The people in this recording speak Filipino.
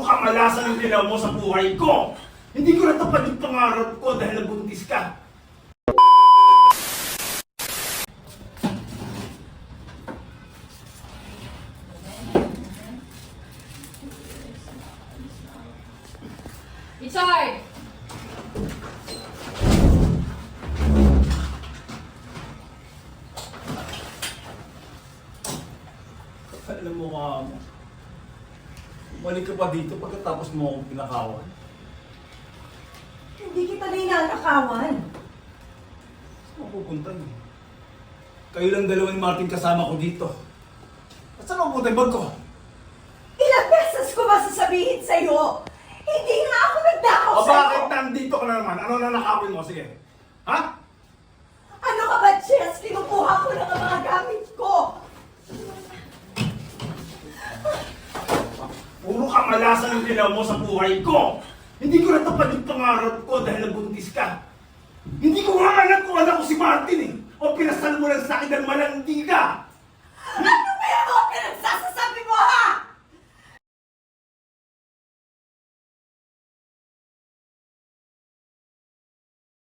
kamalasan ang dilaw mo sa buhay ko. Hindi ko natupad yung pangarap ko dahil nabuntis ka. Richard! Alam mo ka mo. Bumalik ka pa dito pagkatapos mo akong pinakawan. Hindi kita ninanakawan. Saan ako pupunta niyo? Kayo lang dalawa ni Martin kasama ko dito. At saan ako pupunta yung bag ko? Ilang beses ko ba sasabihin sa'yo? Hindi nga ako nagdakaw O sa'yo. bakit nandito ka na naman? Ano na nakawin mo? Sige. Ha? Ano ka ba, Jess? Kinukuha ko lang ang mga gamit ko. Puro kamalasan ang dilaw mo sa buhay ko. Hindi ko natupad yung pangarap ko dahil nabuntis ka. Hindi ko nga alam kung anak ko si Martin eh. O pinasal mo lang sa akin dahil malandi ka.